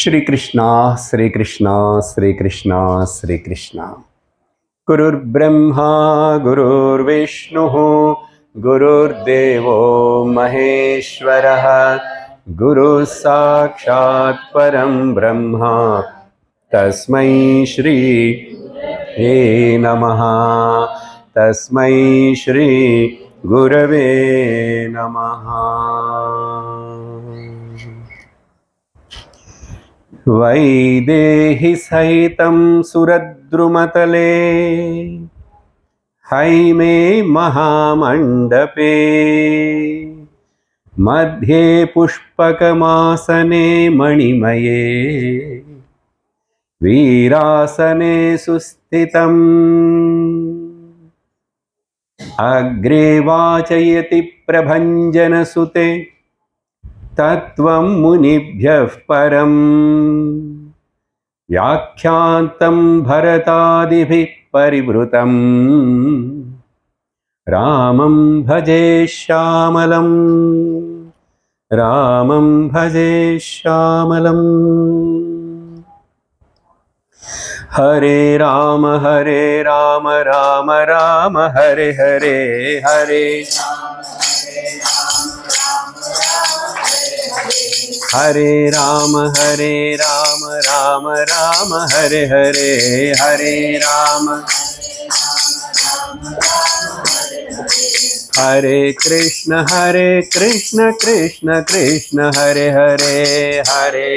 Shri Krishna, Shri Krishna, Shri Krishna, Shri Krishna. Gurur Brahma, Gurur Vishnu, Gurur Devo Maheshwaraha, Guru Sakshat Param Brahma, Tasmai Shri He Namaha, Tasmai Shri Gurave Namaha. Vaidehi सहितं सुरद्रुमतले हैमे महामण्डपे मध्ये पुष्पकमासने मणिमये वीरासने सुस्थितम् अग्रे वाचयति प्रभञ्जनसुते तत्त्वं मुनिभ्यः परम् व्याख्यान्तं भरतादिभिः परिवृतं रामं भजे श्यामलम् रामं भजे श्यामलम् हरे राम राम राम हरे हरे हरे हरे राम राम राम हरे हरे हरे राम हरे कृष्ण कृष्ण कृष्ण हरे हरे हरे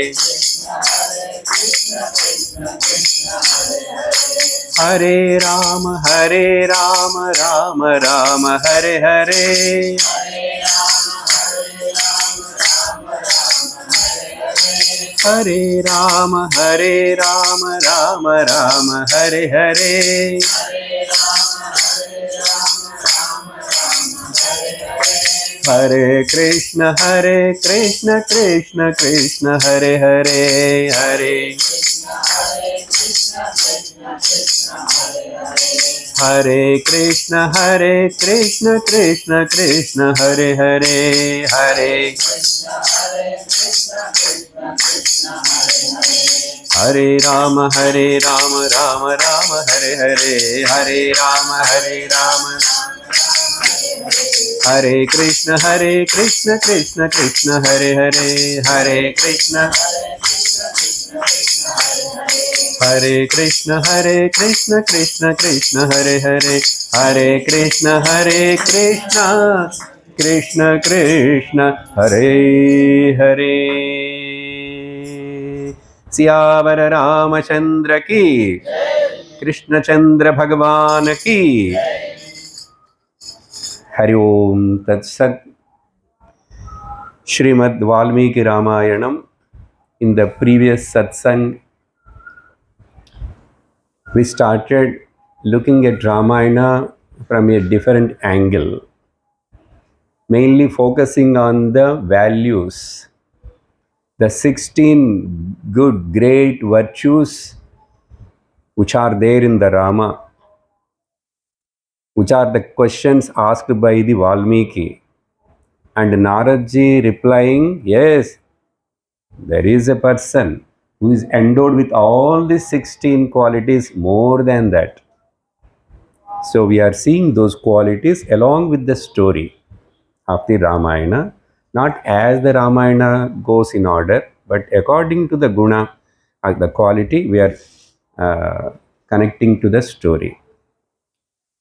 हरे राम राम राम हरे हरे हरे राम राम राम हरे हरे हरे कृष्ण कृष्ण कृष्ण हरे हरे हरे हरे कृष्ण कृष्ण कृष्ण हरे हरे हरे हरे राम राम हरे हरे हरे राम हरे कृष्ण कृष्ण कृष्ण हरे हरे हरे कृष्ण कृष्ण कृष्ण हरे हरे हरे कृष्ण कृष्ण कृष्ण हरे हरे सियावर रामचंद्र की कृष्णचंद्र भगवान की हरि ओम तत्सत्. Srimad Valmiki Ramayanam. In the previous satsang, we started looking at Ramayana from a different angle, mainly focusing on the values, the 16 good, great virtues which are there in the Rama, which are the questions asked by the Valmiki. And Naradji replying, yes, there is a person who is endowed with all these 16 qualities, more than that. So we are seeing those qualities along with the story of the Ramayana, not as the Ramayana goes in order, but according to the guna or the quality we are connecting to the story.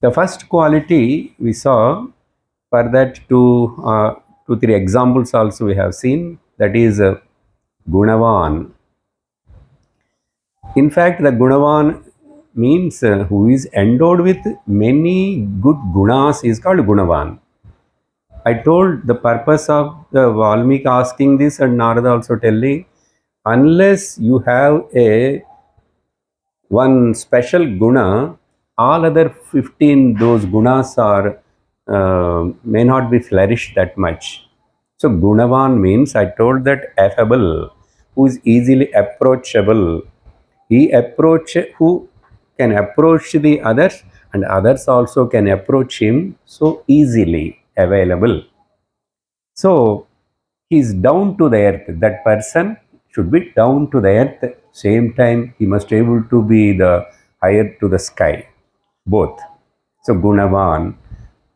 The first quality we saw, for that two, three examples also we have seen, that is Gunavan. In fact, the Gunavan means who is endowed with many good gunas is called Gunavan. I told the purpose of the Valmiki asking this and Narada also telling, unless you have a one special guna, all other 15 those gunas are may not be flourished that much. So Gunavan means, I told that, affable, who is easily approachable. Who can approach the others, and others also can approach him so easily available. So he is down to the earth. That person should be down to the earth. Same time, he must able to be the higher to the sky. Both. So Gunavan.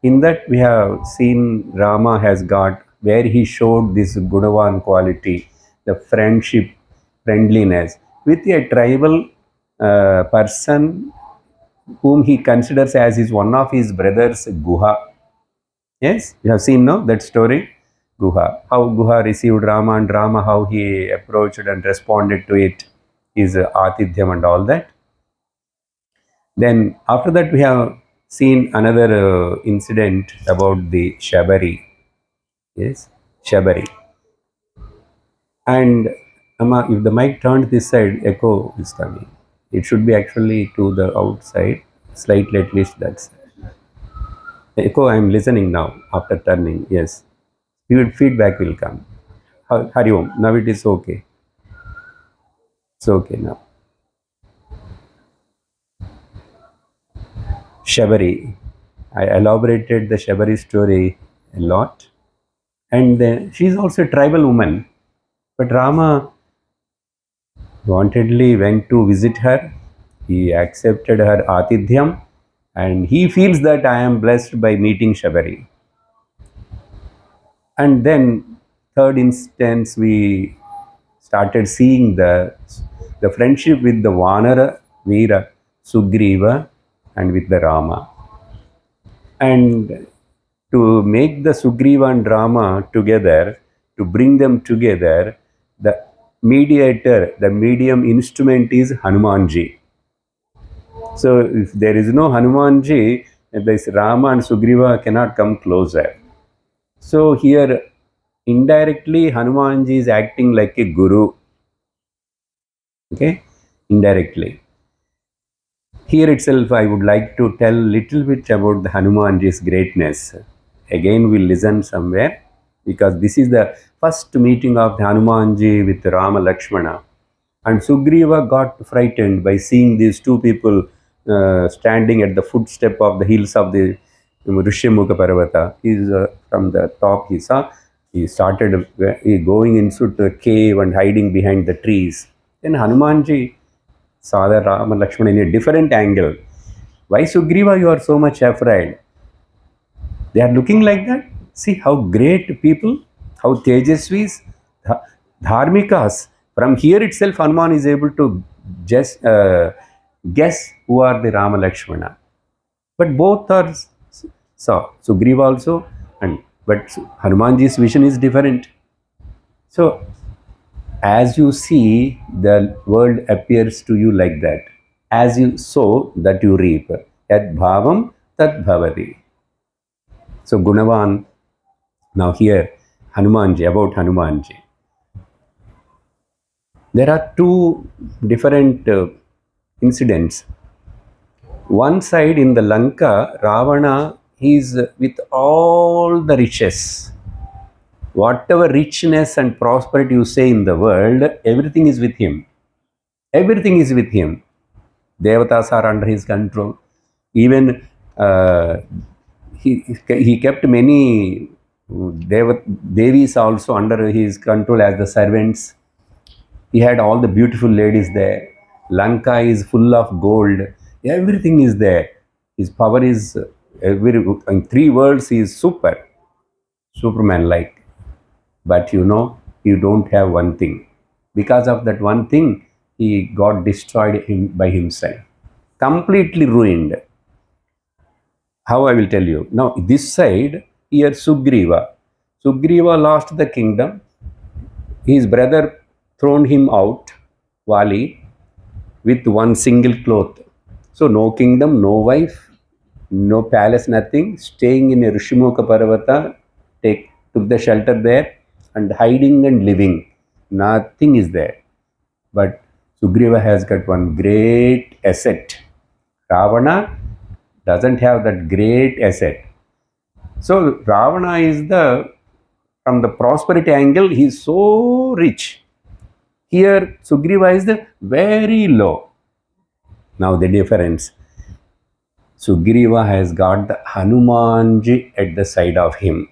In that we have seen Rama has got where he showed this Gunavan quality, the friendship, friendliness with a tribal person whom he considers as his one of his brothers, Guha. Yes, you have seen no that story, Guha. How Guha received Rama and Rama, how he approached and responded to it, his Atidhyam and all that. Then after that we have seen another incident about the Shabari. Yes, Shabari. And Amma, if the mic turned this side, echo is coming. It should be actually to the outside, slightly at least that side. Echo, I am listening now after turning. Yes, feedback will come. Hari Om. Now it is okay. It's okay now. Shabari. I elaborated the Shabari story a lot. And she is also a tribal woman. But Rama wantedly went to visit her. He accepted her Atidhyam and he feels that I am blessed by meeting Shabari. And then, third instance, we started seeing the friendship with the Vanara, Veera, Sugriva, and with the Rama. And to make the Sugriva and Rama together, to bring them together, the mediator, the medium instrument is Hanumanji. So if there is no Hanumanji, this Rama and Sugriva cannot come closer. So here indirectly Hanumanji is acting like a guru. Okay, indirectly. Here itself I would like to tell little bit about the Hanumanji's greatness. Again we'll listen somewhere because this is the first meeting of the Hanumanji with Rama Lakshmana. And Sugriva got frightened by seeing these two people standing at the footstep of the hills of the Rishyamukha Parvata. He's from the top he saw. He started going into the cave and hiding behind the trees. Then Hanumanji saw the Rama Lakshmana in a different angle. Why Sugriva you are so much afraid? They are looking like that. See how great people, how Tejasvis, Dharmikas. From here itself, Hanuman is able to just guess who are the Rama Lakshmana. But both are so Sugriva also, and but Hanumanji's vision is different. So as you see, the world appears to you like that. As you sow, that you reap. Yad bhavam tat bhavati. So Gunavan, now here, Hanumanji, about Hanumanji. There are two different incidents. One side in the Lanka, Ravana is with all the riches. Whatever richness and prosperity you say in the world, everything is with him. Everything is with him. Devatas are under his control. Even he kept many Devis also under his control as the servants. He had all the beautiful ladies there. Lanka is full of gold. Everything is there. His power is in three worlds. He is Superman like. But you don't have one thing. Because of that one thing, he got destroyed by himself. Completely ruined. How I will tell you. Now, this side, here Sugriva. Sugriva lost the kingdom. His brother thrown him out, Vali, with one single cloth. So, no kingdom, no wife, no palace, nothing. Staying in a Rishyamukha Parvata, took the shelter there and hiding and living. Nothing is there. But Sugriva has got one great asset. Ravana doesn't have that great asset. So Ravana is from the prosperity angle, he is so rich. Here Sugriva is the very low. Now the difference. Sugriva has got the Hanumanji at the side of him.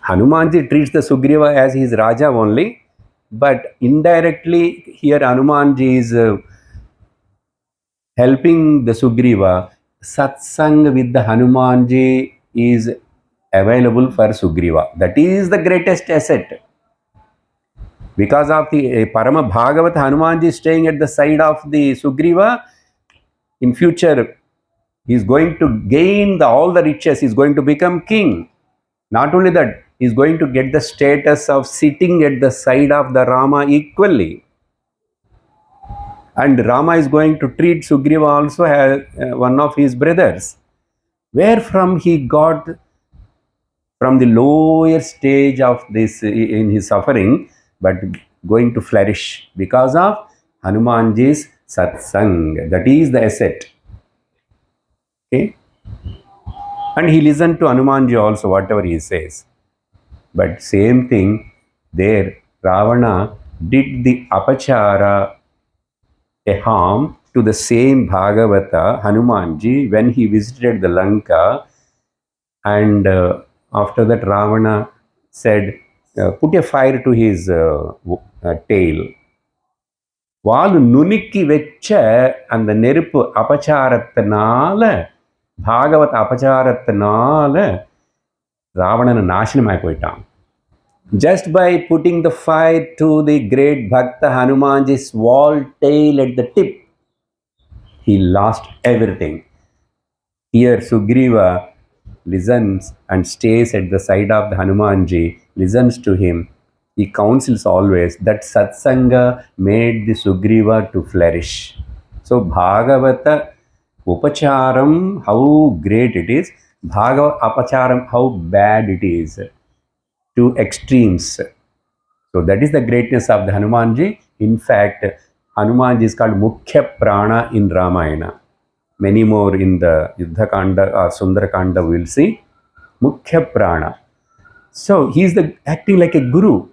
Hanumanji treats the Sugriva as his Raja only, but indirectly here Hanumanji is helping the Sugriva. Satsang with the Hanumanji is available for Sugriva. That is the greatest asset. Because of the Parama Bhagavat, Hanumanji is staying at the side of the Sugriva. In future, he is going to gain all the riches. He is going to become king. Not only that, he is going to get the status of sitting at the side of the Rama equally. And Rama is going to treat Sugriva also as one of his brothers. Where from he got from the lower stage of this in his suffering, but going to flourish because of Hanumanji's satsang. That is the asset. Okay? And he listened to Hanumanji also, whatever he says. But same thing there, Ravana did the apachara, a harm to the same Bhagavata, Hanumanji, when he visited the Lanka. And after that, Ravana said, put a fire to his tail. வால் நுணுக்கி வச்ச அந்த நெருப்பு அபச்சாரத்தினால, பாகவத அபச்சாரத்தினால ராவணன் நாசனமாய் போயிட்டான். Just by putting the fire to the great Bhakta Hanumanji's wall tail at the tip, he lost everything. Here Sugriva listens and stays at the side of the Hanumanji, listens to him. He counsels always. That satsanga made the Sugriva to flourish. So Bhagavata Upacharam, how great it is. Bhagavata Apacharam, how bad it is. To extremes. So that is the greatness of the Hanumanji. In fact, Hanumanji is called Mukhya Prana in Ramayana. Many more in the Yuddha Kanda or Sundara Kanda we will see. Mukhya Prana. So he is acting like a guru.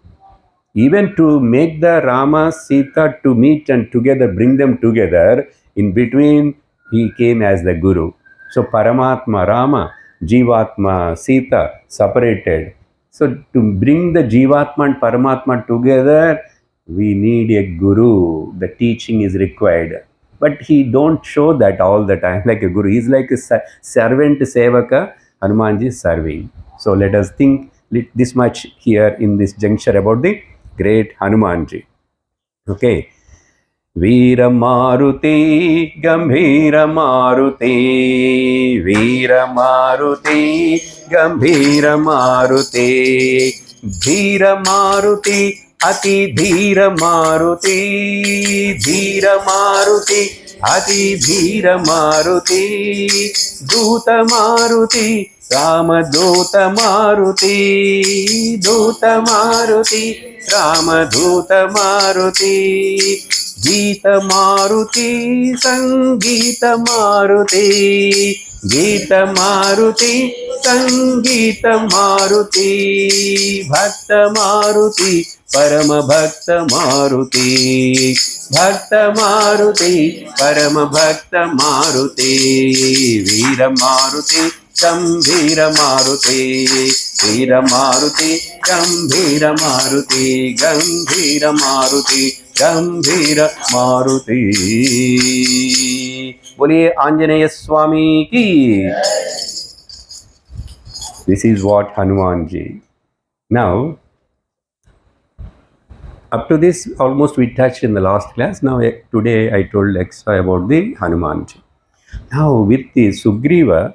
Even to make the Rama, Sita to meet and together, bring them together, in between he came as the guru. So Paramatma, Rama, Jivatma, Sita separated. So to bring the Jivatma and Paramatma together, we need a guru. The teaching is required. But he don't show that all the time like a guru. He is like a servant sevaka, Hanumanji is serving. So let us think this much here in this juncture about the great Hanumanji. Okay. Veera Maruti, Gambhira Maruti, Veera Maruti, Gambhira Maruti, Dhira Maruti, Ati Dhira Maruti, Dhira Maruti, Ati Dhira Maruti, Duta Maruti, Ramadutta Maruti, Duta Maruti, Ramadutta Maruti, Gita Maruti, Sangita Maruti, Gita Maruti, Sangita Maruti, Bhakta Maruti, Parama Bhakta Maruti, Bhakta Maruti, Parama Bhakta Maruti, Veera Maruti, Gambhira Maruti, Veera Maruti, Gambhira Maruti, Gambhira Maruti, Gambhira Maruti. बोलिए आंजनेय स्वामी की. This is what Hanumanji. Now, up to this, almost we touched in the last class. Now, today I told extra about the Hanumanji. Now, with the Sugriva,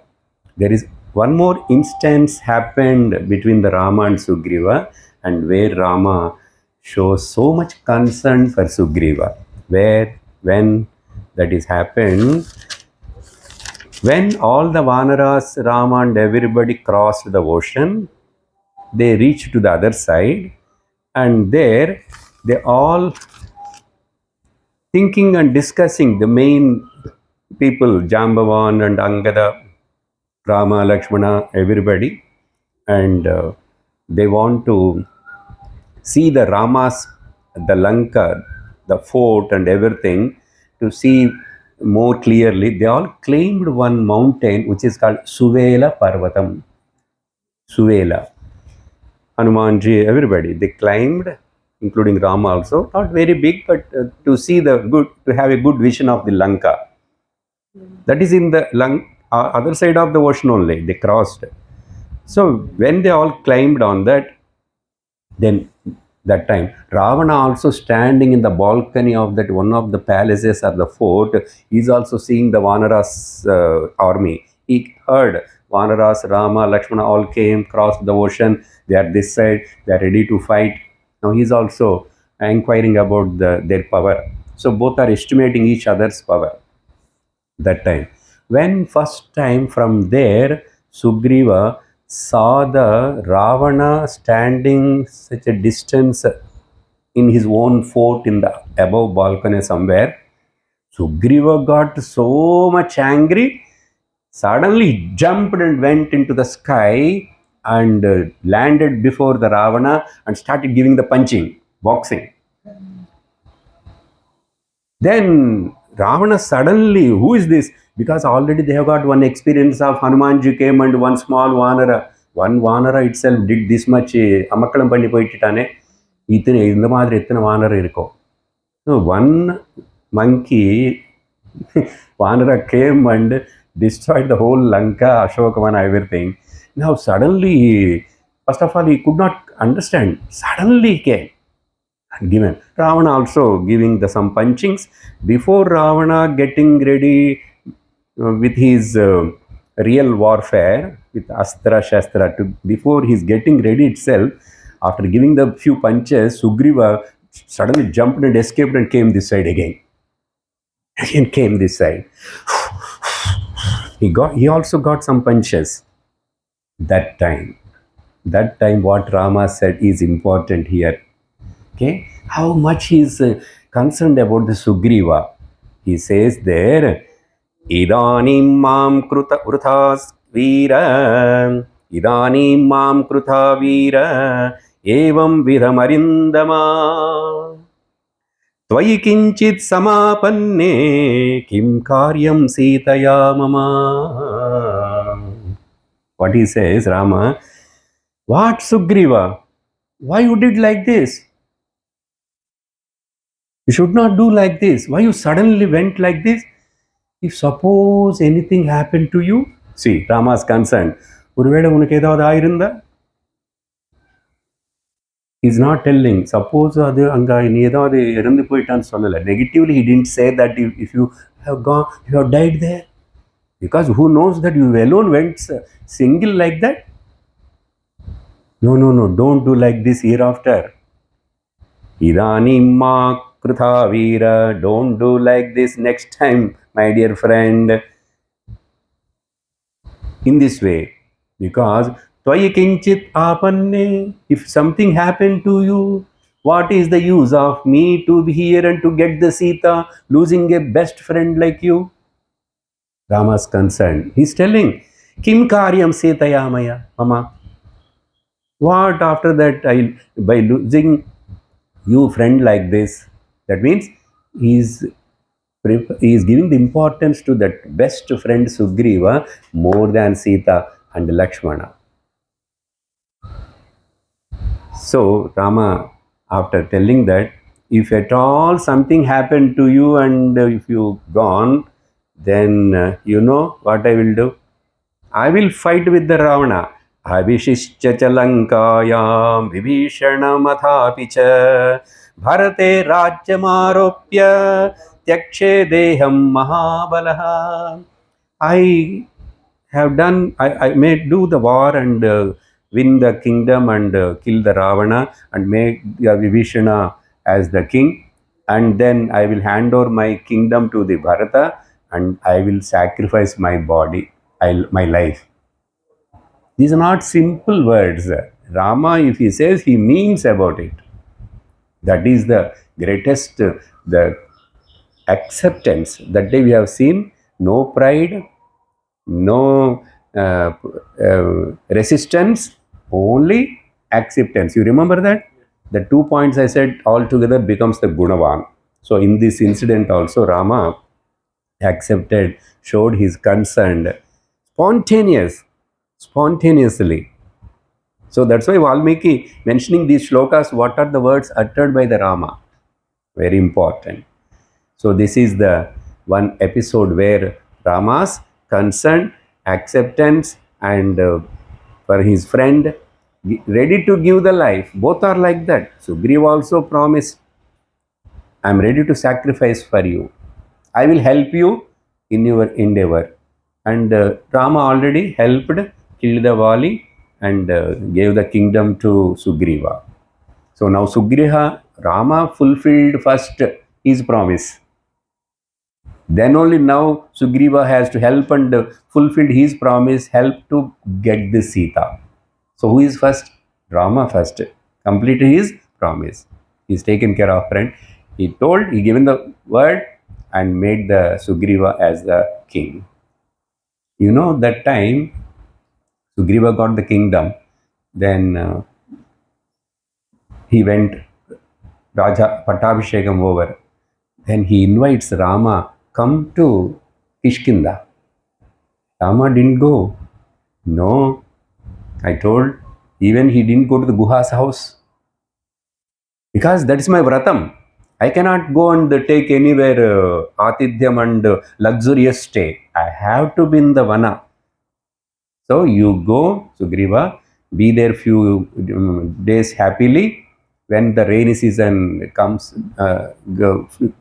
there is one more instance happened between the Rama and Sugriva, and where Rama shows so much concern for Sugriva. Where, when that is happened, when all the Vanaras, Rama and everybody crossed the ocean, they reached to the other side, and there they all thinking and discussing, the main people, Jambavan and Angada, Rama, Lakshmana, everybody, and they want to see the Ramas, the Lanka, the fort and everything, to see more clearly. They all claimed one mountain which is called Suvela Parvatam. Suvela. Hanumanji, everybody, they climbed including Rama also, not very big, but to see the good, to have a good vision of the Lanka. That is in the other side of the ocean only. They crossed. So when they all climbed on that, then that time Ravana also standing in the balcony of that one of the palaces or the fort is also seeing the Vanaras army. He heard Vanaras, Rama, Lakshmana all came, crossed the ocean. They are this side. They are ready to fight. Now he is also inquiring about their power. So both are estimating each other's power that time. When first time from there, Sugriva saw the Ravana standing such a distance in his own fort in the above balcony somewhere. Sugriva got so much angry, suddenly jumped and went into the sky and landed before the Ravana and started giving the punching, boxing. Then Ravana suddenly, who is this? Because already they have got one experience of Hanumanji came and one small Vanara. One Vanara itself did this much Amakkalam பண்ணி போயிட்டுட்டானே இத்தனை இந்த மாதிரி எத்தனை வானரம் இருக்கும். So one monkey Vanara came and destroyed the whole Lanka, Ashokavana, everything. Now suddenly, first of all, he could not understand. Suddenly he came. Given Ravana also giving some punchings before Ravana getting ready with his real warfare with Astra Shastra before he's getting ready itself, after giving the few punches, Sugriva suddenly jumped and escaped and came this side again. Came this side. He also got some punches that time. That time what Rama said is important here. Okay, how much he is concerned about the Sugriva. He says there, Idanim mam kruta urthas veera, Idanim mam kruta veera, evam vidhamarindama, Tvayi kinchit samapanne, kim karyam sitaya mama. What he says, Rama, what Sugriva? Why you did like this? You should not do like this. Why you suddenly went like this? If suppose anything happened to you, see, Rama's concerned. He's not telling. Suppose negatively, he didn't say that if you have gone, you have died there. Because who knows that you alone went single like that? No, don't do like this hereafter. Idanim ma krutha veera, don't do like this next time, my dear friend. In this way, because tvayi kinchit apanne, if something happened to you, what is the use of me to be here and to get the Sita, losing a best friend like you? Rama's concerned. He's telling, Kim karyam setaya maya, mama. What after that, by losing you friend like this? That means he is giving the importance to that best friend Sugriva more than Sita and Lakshmana. So Rama, after telling that, if at all something happened to you and if you gone, then you know what I will do? I will fight with the Ravana. Abhishishcha chalankayam vibhishanamathapcha bharate rajyamaropya tyakshe deham mahabalaha. I have done, I may do the war and win the kingdom and kill the Ravana and make Vibhishana as the king, and then I will hand over my kingdom to the Bharata and I will sacrifice my body, my life. These are not simple words. Rama, if he says, he means about it. That is the greatest, the acceptance. That day we have seen no pride, no resistance, only acceptance. You remember that? The 2 points I said altogether becomes the Gunavan. So in this incident also, Rama accepted, showed his concern, spontaneously. So that's why Valmiki mentioning these shlokas, what are the words uttered by the Rama? Very important. So this is the one episode where Rama's concern, acceptance, and for his friend, ready to give the life. Both are like that. Sugriva also promised, I am ready to sacrifice for you. I will help you in your endeavor. And Rama already helped, killed the Vali, and gave the kingdom to Sugriva. So now Sugriva, Rama fulfilled first his promise. Then only now Sugriva has to help and fulfill his promise, help to get the Sita. So who is first? Rama first. Complete his promise. He's taken care of friend. He told, he given the word and made the Sugriva as the king. You know that time Sugriva got the kingdom. Then he went Raja Pattabhishekam over. Then he invites Rama, come to Kishkinda. Rama didn't go. No, I told, even he didn't go to the Guha's house because that is my vratam. I cannot go and take anywhere atidhyam and luxurious stay. I have to be in the vana. So you go, Sugriva, be there few days happily. When the rainy season comes,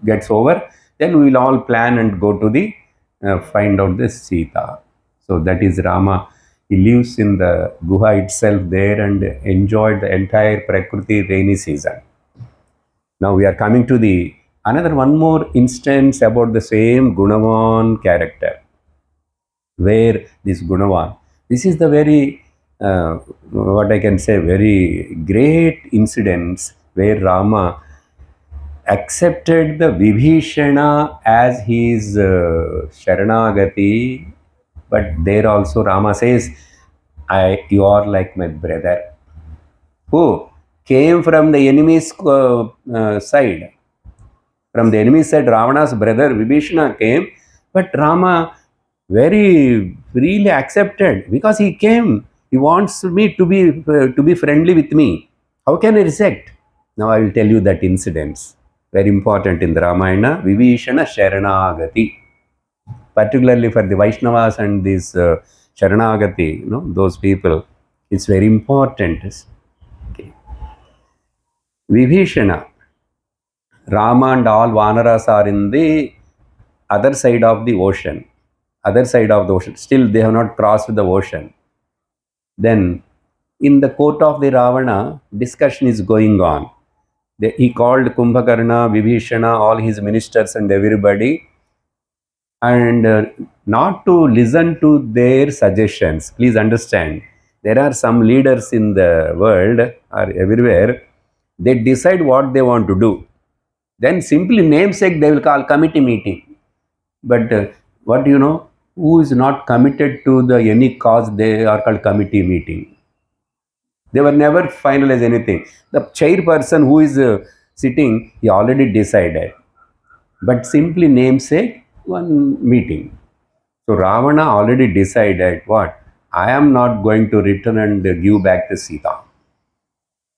gets over, then we will all plan and go to the find out the Sita. So that is Rama. He lives in the Guha itself there and enjoyed the entire Prakriti rainy season. Now we are coming to the another one more instance about the same Gunavan character, where this Gunavan, this is the very, what I can say, very great incidents where Rama accepted the Vibhishana as his Sharanagati, but there also Rama says, you are like my brother, who came from the enemy's side. From the enemy side, Ravana's brother Vibhishana came, but Rama very freely accepted because he came. He wants me to be friendly with me. How can I reject? Now I will tell you that incidents. Very important in the Ramayana. Vibhishana Sharanagati. Particularly for the Vaishnavas and these Sharanagati, those people, it's very important. Okay. Vibhishana, Rama and all Vanaras are in the other side of the ocean. Other side of the ocean. Still, they have not crossed the ocean. Then, in the court of the Ravana, discussion is going on. He called Kumbhakarna, Vibhishana, all his ministers and everybody, and not to listen to their suggestions. Please understand, there are some leaders in the world or everywhere, they decide what they want to do. Then simply namesake they will call committee meeting. But what do you know? Who is not committed to the any cause, they are called committee meeting. They were never finalize anything. The chairperson who is sitting, he already decided. But simply namesake, one meeting. So Ravana already decided what? I am not going to return and give back the Sita.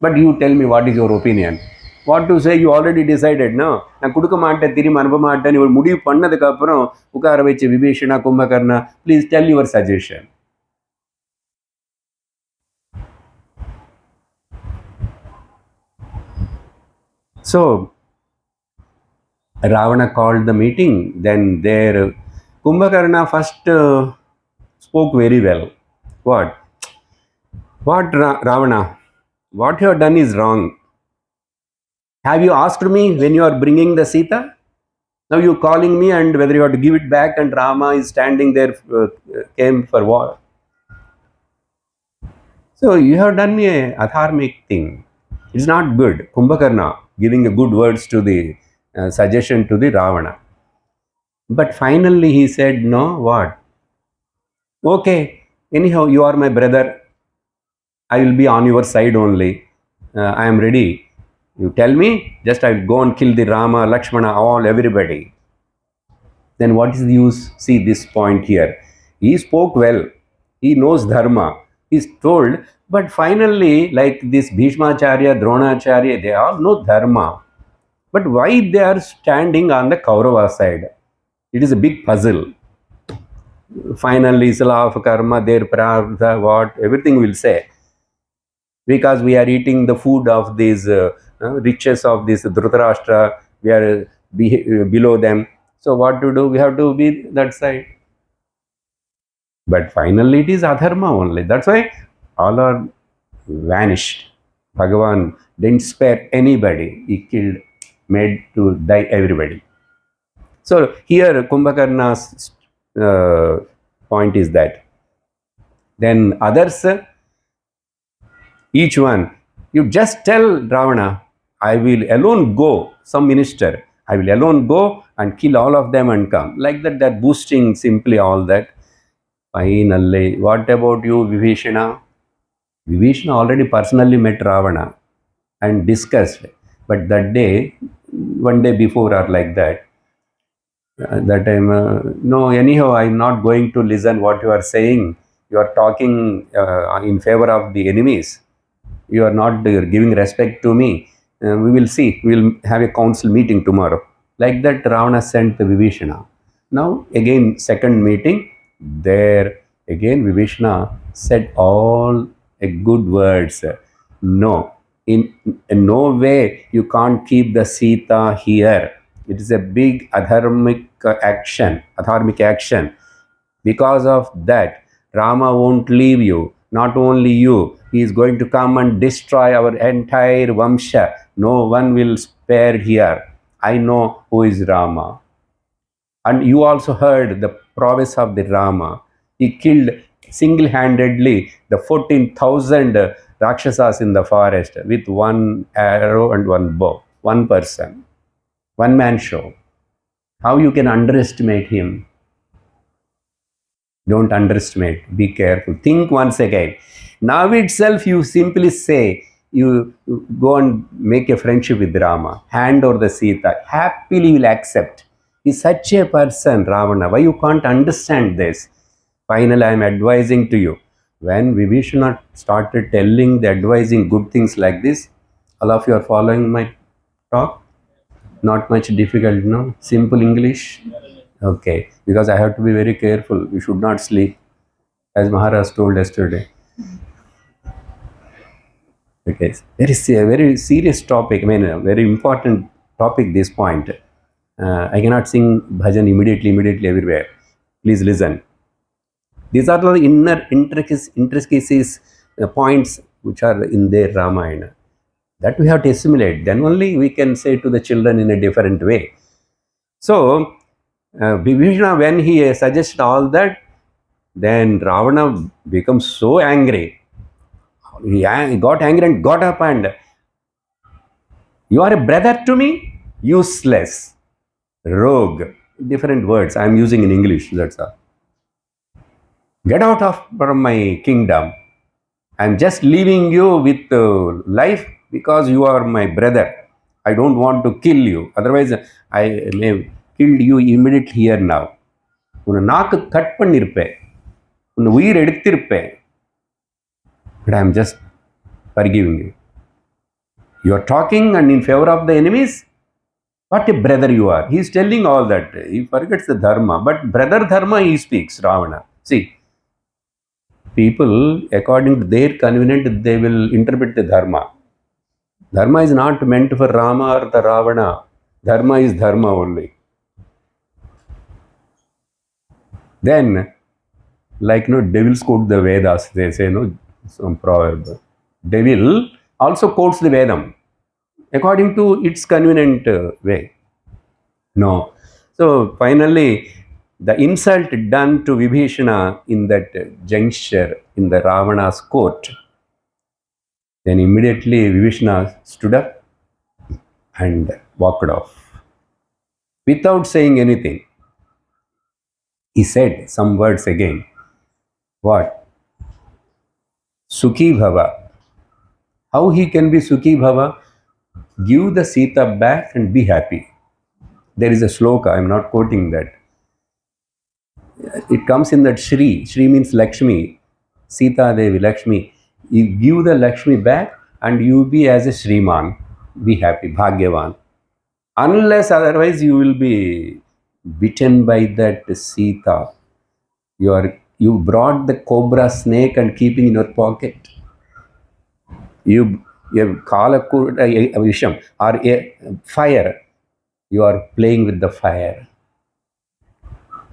But you tell me what is your opinion? What to say, you already decided, no? நான் கொடுக்க மாட்டேன் திரும்பி அனுப்ப மாட்டேன் இவர் முடிவு பண்ணதுக்கு அப்புறம் உட்கார வச்சு Vibhishana Kumbhakarna please tell your suggestion. So Ravana called the meeting. Then there Kumbhakarna first spoke very well. What Ravana? What you have done is wrong. Have you asked me when you are bringing the Sita? Now you calling me and whether you have to give it back, and Rama is standing there, came for war. So you have done a adharmic thing. It's not good. Kumbhakarna giving a good words to the suggestion to the Ravana. But finally he said, no, what? Okay, anyhow, you are my brother. I will be on your side only. I am ready. You tell me, just I will go and kill the Rama, Lakshmana, all, everybody. Then what is the use? See this point here. He spoke well. He knows Dharma. He's told, but finally, like this Bhishmacharya, Dronacharya, they all know dharma. But why they are standing on the Kaurava side? It is a big puzzle. Finally, it's law of karma, their prarabdha, what, everything will say. Because we are eating the food of these riches of this Dhritarashtra, we are below them. So what to do? We have to be that side. But finally, it is adharma only. That's why all are vanished. Bhagavan didn't spare anybody. He killed, made to die everybody. So here Kumbhakarna's point is that then others, each one, you just tell Ravana, I will alone go, some minister, I will alone go and kill all of them and come. Like that, they're boosting simply all that. Finally, what about you, Vibhishana? Vibhishana already personally met Ravana and discussed. But that day, one day before or like that, that time, no, anyhow, I'm not going to listen what you are saying. You are talking in favor of the enemies. You are not giving respect to me. We will see. We will have a council meeting tomorrow. Like that, Ravana sent the Vibhishana. Now, again, second meeting, there again, Vibhishana said all good words. No, in no way you can't keep the Sita here. It is a big adharmic action. Because of that, Rama won't leave you. Not only you, he is going to come and destroy our entire Vamsha. No one will spare here. I know who is Rama. And you also heard the prowess of the Rama. He killed single-handedly the 14,000 Rakshasas in the forest with one arrow and one bow. One person. One man show. How you can underestimate him? Don't underestimate. Be careful. Think once again. Now itself, you simply say, you go and make a friendship with Rama. Hand over the Sita. Happily will accept. He's such a person, Ravana. Why you can't understand this? Finally, I am advising to you. When Vibhishana started telling the advising good things like this, all of you are following my talk? Not much difficult, no? Simple English? Okay, because I have to be very careful. We should not sleep, as Maharaj told yesterday. Okay, very serious topic. I mean, a very important topic. This point, I cannot sing bhajan immediately everywhere. Please listen. These are the inner intricacies, points which are in their Ramayana. That we have to assimilate. Then only we can say to the children in a different way. So, Vibhishana, when he suggested all that, then Ravana becomes so angry. He got angry and got up and, you are a brother to me? Useless. Rogue. Different words I am using in English, that's all. Get out of from my kingdom. I am just leaving you with life because you are my brother. I don't want to kill you. Otherwise, I may kill you immediately here now. உன்னை நாக்கு cut பண்ணியிருப்பேன், உன்னை உயிர் எடுத்திருப்பேன். But I am just forgiving you. You are talking and in favor of the enemies? What a brother you are. He is telling all that. He forgets the dharma. But brother dharma he speaks, Ravana. See, people, according to their convenience, they will interpret the dharma. Dharma is not meant for Rama or the Ravana. Dharma is dharma only. Then, like, devils quote the Vedas. They say, some proverb. Devil also quotes the Vedam according to its convenient way. No. So finally, the insult done to Vibhishana in that juncture in the Ravana's court, then immediately Vibhishana stood up and walked off without saying anything. He said some words again. What? Sukhi Bhava. How he can be Sukhi Bhava? Give the Sita back and be happy. There is a sloka, I am not quoting that. It comes in that Shri. Shri means Lakshmi. Sita Devi, Lakshmi. You give the Lakshmi back and you be as a Shriman. Be happy, Bhagyavan. Unless otherwise you will be bitten by that Sita. You brought the cobra snake and keeping in your pocket. You have a visham or a fire. You are playing with the fire.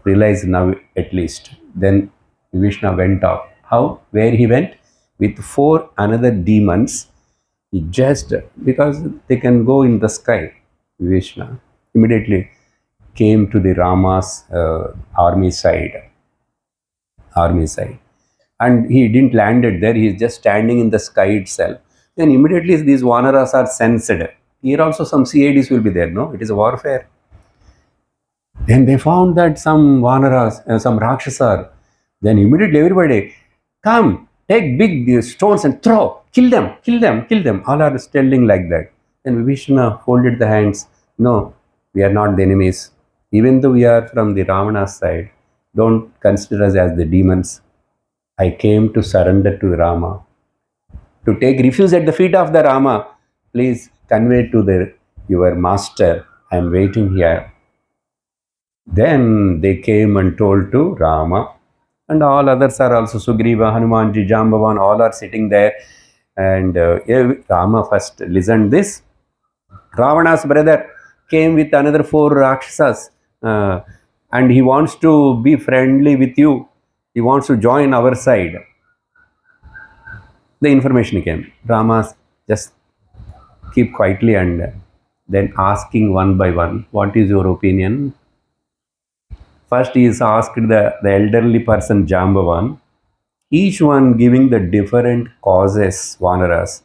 Realize now at least. Then Vishnu went off. How? Where he went? With four another demons. He just, because they can go in the sky, Vishnu immediately came to the Rama's army side. Army side. And he didn't land it there. He is just standing in the sky itself. Then immediately these Vanaras are sensed. Here also some CIDs will be there, no? It is a warfare. Then they found that some Vanaras, some Rakshasa. Then immediately everybody, come, take big stones and throw, kill them, kill them, kill them. All are telling like that. Then Vibhishana folded the hands. No, we are not the enemies. Even though we are from the Ravana's side, don't consider us as the demons. I came to surrender to Rama, to take refuge at the feet of the Rama. Please convey to your master, I am waiting here. Then they came and told to Rama, and all others are also Sugriva, Hanumanji, Jambavan, all are sitting there. And Rama first listened this. Ravana's brother came with another four Rakshasas, and he wants to be friendly with you. He wants to join our side. The information came. Rama just keep quietly and then asking one by one, what is your opinion? First he is asked the elderly person Jambavan, each one giving the different causes, Vanaras.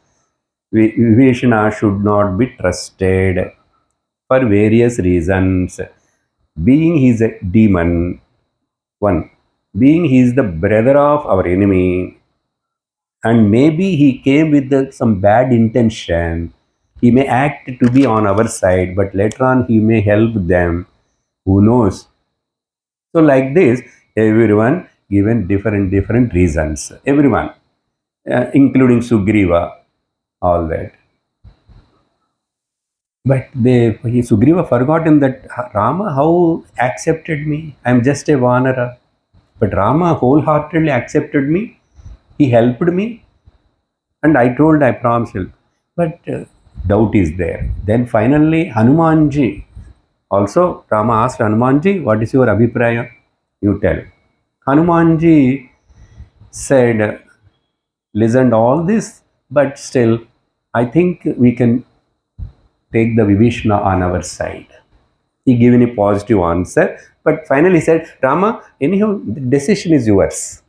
Vishnu should not be trusted for various reasons. Being he is a demon, one. Being he is the brother of our enemy, and maybe he came with some bad intention. He may act to be on our side, but later on he may help them. Who knows? So like this, everyone given different reasons. Everyone, including Sugriva, all that. But Sugriva forgotten that Rama how accepted me. I am just a Vanara. But Rama wholeheartedly accepted me. He helped me. And I told, I promised help. But doubt is there. Then finally, Hanumanji. Also, Rama asked Hanumanji, what is your abhipraya? You tell. Hanumanji said, listened all this, but still, I think we can take the Vibhishna on our side. He given a positive answer, but finally said, Rama, anyhow, the decision is yours.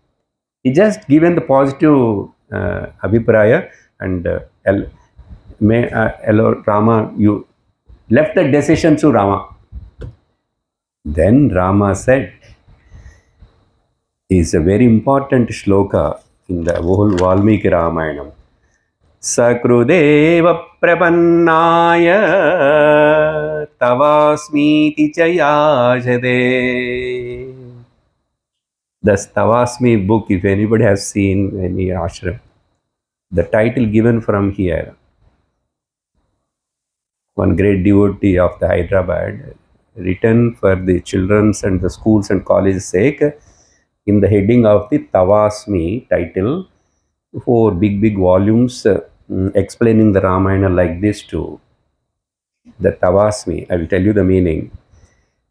He just given the positive abhipraya and Rama, you left the decision to Rama. Then Rama said, is a very important shloka in the whole Valmiki Ramayanam. Sakrudeva prapannaya tavasmiti chayajade. The Tavasmi book, if anybody has seen any ashram, the title given from here, one great devotee of the Hyderabad, written for the children's and the schools and colleges' sake, in the heading of the Tavasmi title, four big volumes explaining the Ramayana like this too. The Tavasmi, I will tell you the meaning.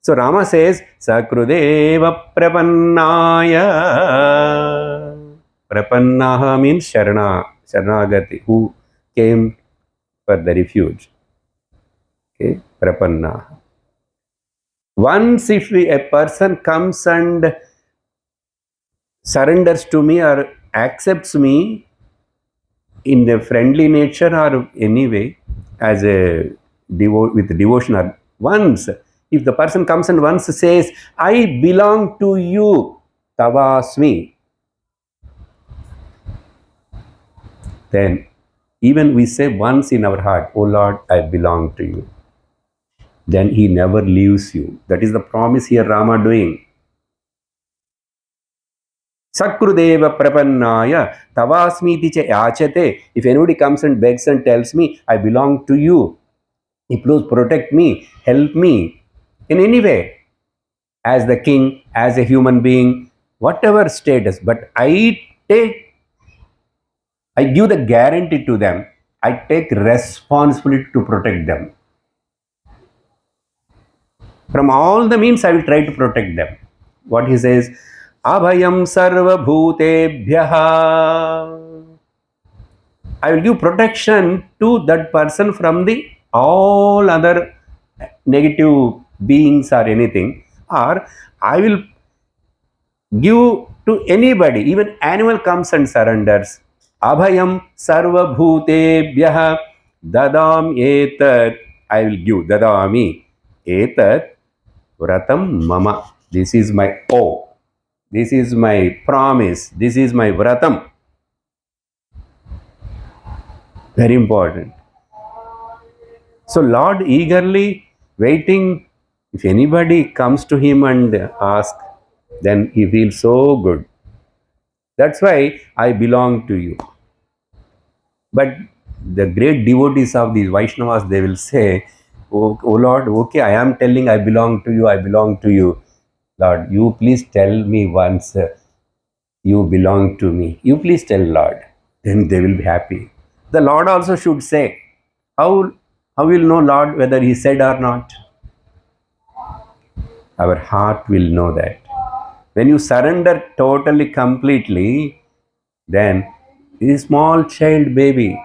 So Rama says, Sakrudeva Prapannaya. Prapannaha means Sharanagati, who came for the refuge. Okay, Prapannaha. Once if a person comes and surrenders to me or accepts me in a friendly nature or any way as a with devotion, or once if the person comes and once says, I belong to you, Tavasmi, then even we say once in our heart, oh Lord, I belong to you, then he never leaves you. That is the promise here Rama doing. Sakrudeva prapannaya tavasmiti cha yachate. If anybody comes and begs and tells me, I belong to you, please protect me, help me in any way, as the king, as a human being, whatever status. But I give the guarantee to them. I take responsibility to protect them. From all the means, I will try to protect them. What he says, Abhayam sarva bhutebhyaha. I will give protection to that person from the all other negative beings or anything, or I will give to anybody, even animal comes and surrenders. Abhayam sarva bhutebhyah dadam etat. I will give dadami etat vratam mama. This is my oath. This is my promise. This is my vratam. Very important. So Lord eagerly waiting. If anybody comes to him and asks, then he feels so good. That's why I belong to you. But the great devotees of these Vaishnavas, they will say, oh Lord, okay, I am telling I belong to you, I belong to you. Lord, you please tell me once you belong to me. You please tell Lord. Then they will be happy. The Lord also should say, how will know Lord whether he said or not? Our heart will know that. When you surrender totally, completely, then a small child baby,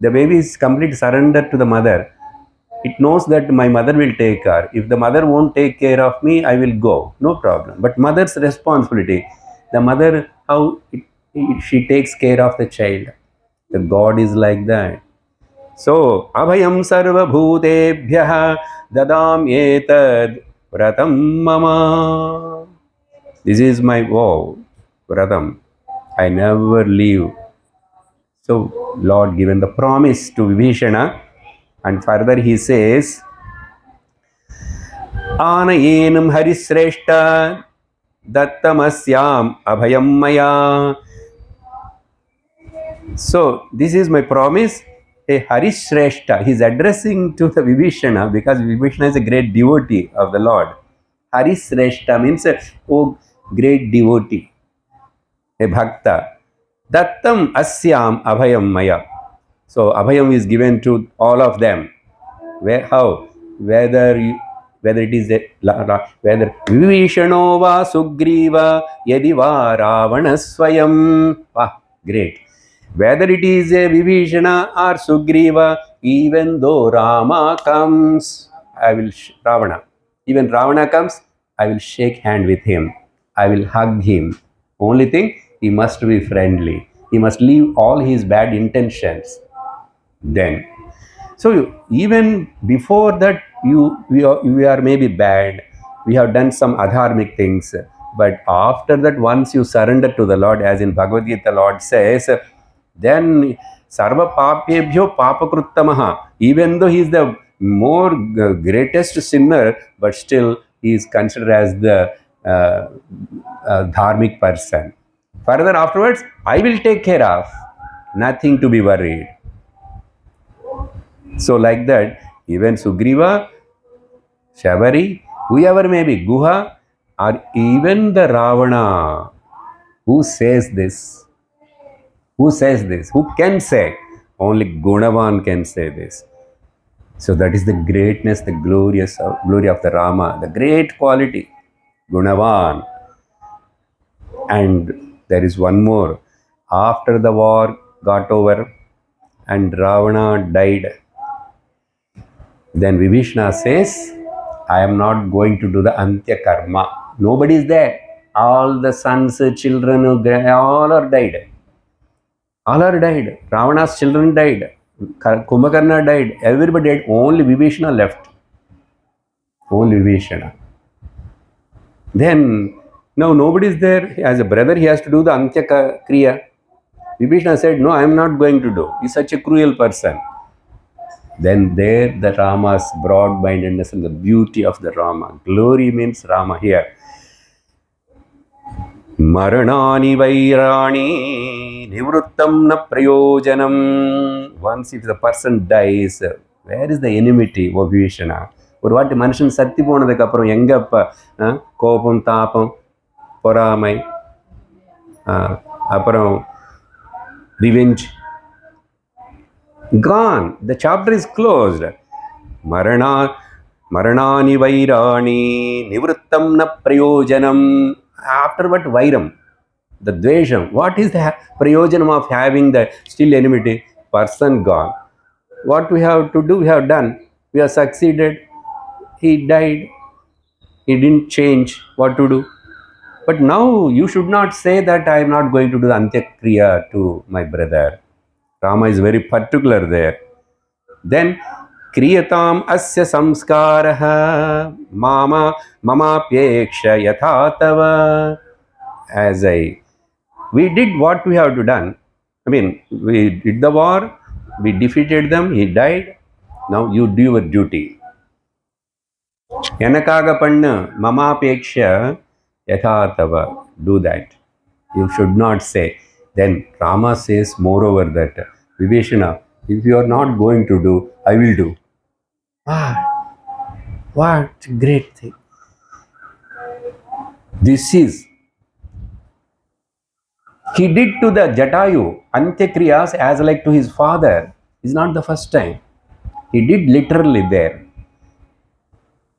the baby is complete surrender to the mother. It knows that my mother will take care. If the mother won't take care of me, I will go. No problem. But mother's responsibility, the mother, she takes care of the child. The God is like that. So, abhayam sarva bhutebhyah dadam etad vratam mama. This is my vow, vratam. I never leave. So, Lord given the promise to Vibhishana, and further he says, Anayenam harisreshta dattamasyam abhayam maya. So, this is my promise. A Harishreshta, he is addressing to the Vibhishana because Vibhishana is a great devotee of the Lord. Harishreshta means, oh, great devotee, a bhakta. Dattam asyam abhayam maya. So, abhayam is given to all of them. Where, how? Whether it is whether Vibhishano va Sugriva yadi va Ravana swayam. Wow, great. Whether it is a Vibhishana or Sugriva, even though Rama comes, I will Ravana. Even Ravana comes, I will shake hand with him. I will hug him. Only thing, he must be friendly. He must leave all his bad intentions. Then, so even before that, we are maybe bad. We have done some adharmic things. But after that, once you surrender to the Lord, as in Bhagavad Gita, the Lord says, then sarva papyebhyo papakrutamaha. Even though he is the more greatest sinner, but still he is considered as the dharmic person. Further afterwards, I will take care of. Nothing to be worried. So like that, even Sugriva, Shabari, whoever may be, Guha, or even the Ravana, who says this? Who says this? Who can say? Only Gunavan can say this. So that is the greatness, the glory of the Rama, the great quality, Gunavan. And there is one more. After the war got over and Ravana died, then Vibhishana says, I am not going to do the Antya Karma. Nobody is there. All the sons, children, all are died. All are died. Ravana's children died. Kumbhakarna died. Everybody died. Only Vibhishana left. Only Vibhishana. Then, now nobody is there. As a brother, he has to do the Antya Kriya. Vibhishana said, no, I am not going to do. He is such a cruel person. Then there the Rama's broad-mindedness and the beauty of the Rama. Glory means Rama here. Maranani vairani nivrittam na prayojanam. Once if the person dies, where is the enmity, O Vibhishana? ஒரு வாட்டி மனுஷன் சத்தி போனதுக்கு அப்புறம் எங்கப்ப கோபம், தாபம், பொறாமை, அப்புறம் revenge, gone. The chapter is closed. Maranani vairani nivrittam na prayojanam. After what? Vairam, the dvesham. What is the prayojanam of having the still enmity? Person gone. What we have to do, we have done. We have succeeded. He died. He didn't change. What to do? But now you should not say that I am not going to do the Antyakriya to my brother. Rama is very particular there. Then kriyatam asya samskaraha mamapyeksha yatha tava. As we did what we have to done. I mean, we did the war, we defeated them, he died. Now you do your duty. Yanakaga panna mamapeksha yatha tava. Do that. You should not say. Then Rama says moreover that, Vibhishana, if you are not going to do, I will do. What great thing. This is, he did to the Jatayu Antyakriyas as like to his father. It's not the first time. He did literally there.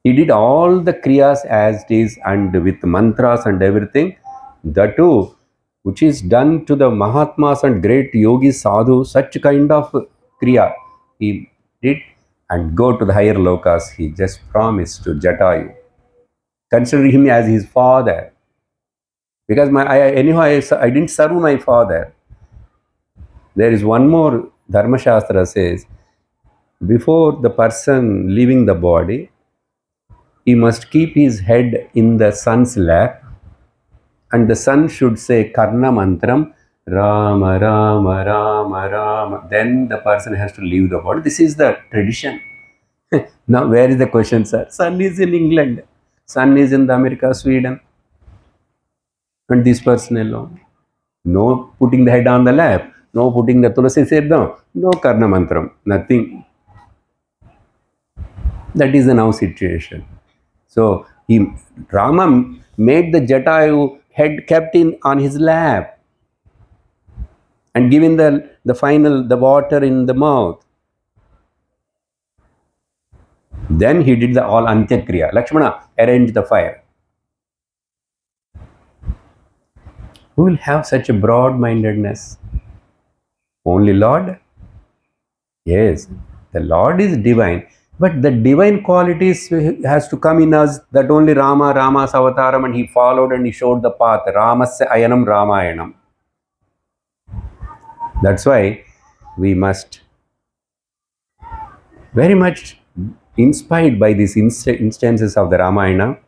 He did all the kriyas as it is and with mantras and everything. That too, which is done to the Mahatmas and great yogis, sadhu, such kind of kriya he did, and go to the higher lokas. He just promised to Jatayu. Consider him as his father. Because I didn't serve my father. There is one more Dharma Shastra says, before the person leaving the body, he must keep his head in the sun's lap, and the sun should say Karna Mantram, Rama, Rama, Rama, Rama. Then the person has to leave the body. This is the tradition. Now, where is the question, sir? Sun is in England. Sun is in the America, Sweden. And this person alone. No putting the head on the lap. No putting the Tulasi Siddham. No Karna Mantram. Nothing. That is the now situation. So, Rama made the Jatayu head kept on his lap and given the final, the water in the mouth. Then he did the all Antyakriya. Lakshmana, arrange the fire. Who will have such a broad-mindedness? Only Lord? Yes, the Lord is divine. But the divine qualities has to come in us, that only Rama's avataram, and he followed and he showed the path. Ramasya ayanam Ramayanam. That's why we must very much inspired by these instances of the Ramayana.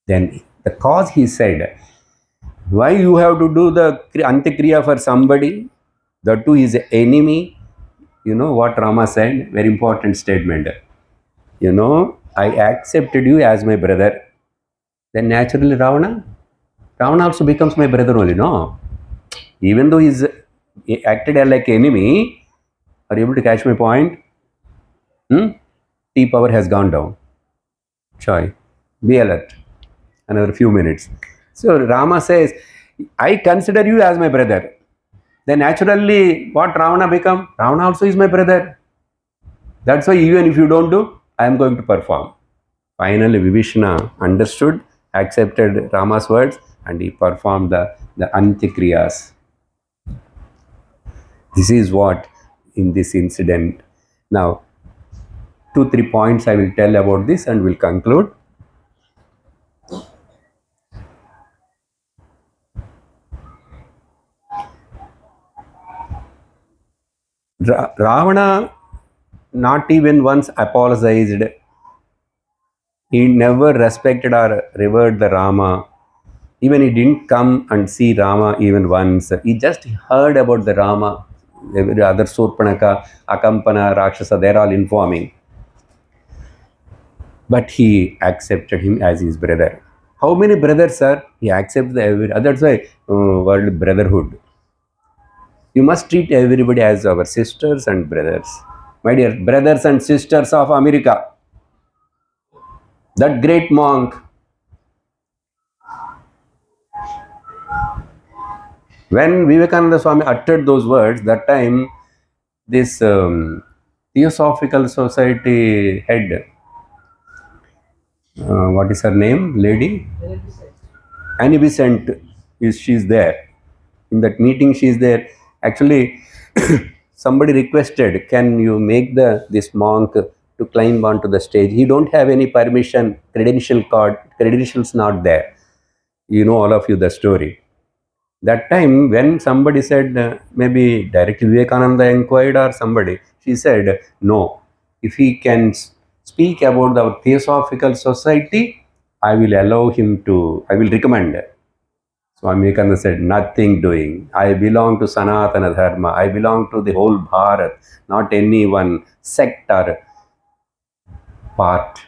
Then the cause he said, why you have to do the Antyakriya for somebody, that too is an enemy. You know what Rama said? Very important statement. I accepted you as my brother. Then naturally Ravana also becomes my brother only, no? Even though he acted like enemy. Are you able to catch my point? T power has gone down. Choi, be alert. Another few minutes. So Rama says, I consider you as my brother. Then naturally, what Ravana become? Ravana also is my brother. That's why even if you don't do, I am going to perform. Finally, Vibhishana understood, accepted Rama's words, and he performed the Antyakriyas. This is what in this incident. Now, 2-3 points I will tell about this and will conclude. Ravana not even once apologized. He never respected or revered the Rama. Even he didn't come and see Rama even once. He just heard about the Rama. Every other Surpanaka, Akampana, Rakshasa, they're all informing. But he accepted him as his brother. How many brothers, sir? He accepts the every. That's why world brotherhood. You must treat everybody as our sisters and brothers. My dear brothers and sisters of America, that great monk, when Vivekananda Swami uttered those words, that time this Theosophical Society head, what is her name, lady? Annie Besant, she's there. In that meeting, she's there. Actually, somebody requested, can you make this monk to climb onto the stage? He don't have any permission, credential card, credentials not there. You know, all of you, the story. That time, when somebody said, maybe directly Vivekananda inquired or somebody, she said, no, if he can speak about our Theosophical Society, I will allow him to, I will recommend. Swami Vivekananda said, nothing doing. I belong to Sanatana Dharma. I belong to the whole Bharat, not any one sect or part.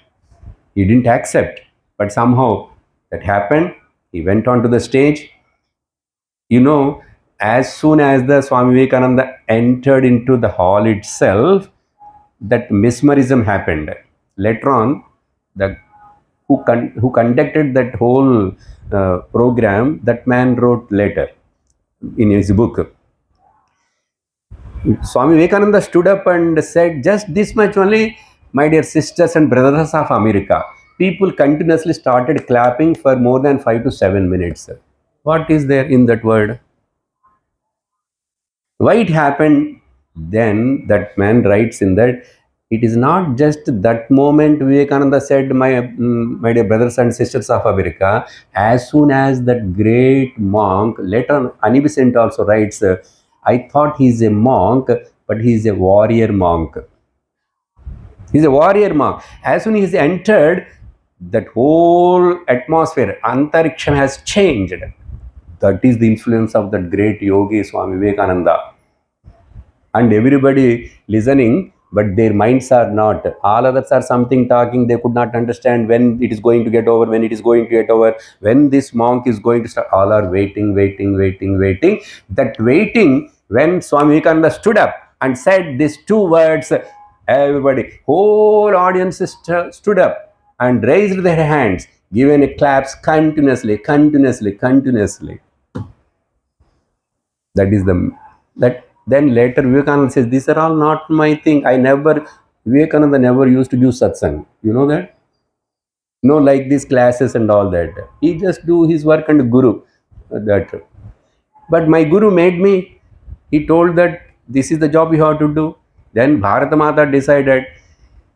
He didn't accept. But somehow that happened. He went onto the stage. You know, as soon as the Swami Vivekananda entered into the hall itself, that mesmerism happened. Later on, the who conducted that whole program, that man wrote later in his book. Swami Vivekananda stood up and said, just this much only, my dear sisters and brothers of America. People continuously started clapping for more than 5 to 7 minutes. What is there in that word? Why it happened? Then that man writes in that it is not just that moment Vivekananda said, my dear brothers and sisters of America. As soon as that great monk, later on, Anibisent also writes, I thought he's a monk, but he's a warrior monk. He's a warrior monk. As soon as he entered, that whole atmosphere, Antariksham has changed. That is the influence of that great yogi, Swami Vivekananda. And everybody listening, but their minds are not. All others are something talking, they could not understand when it is going to get over, when it is going to get over, when this monk is going to start. All are waiting, waiting, waiting, waiting. That waiting, when Swami Vivekananda stood up and said these two words, everybody, whole audience stood up and raised their hands, given a claps continuously, continuously, continuously. That is that. Then later Vivekananda says, these are all not my thing. Vivekananda never used to do satsang. You know that? No, like these classes and all that. He just do his work and guru. That. But my guru made me. He told that this is the job you have to do. Then Bharata Mata decided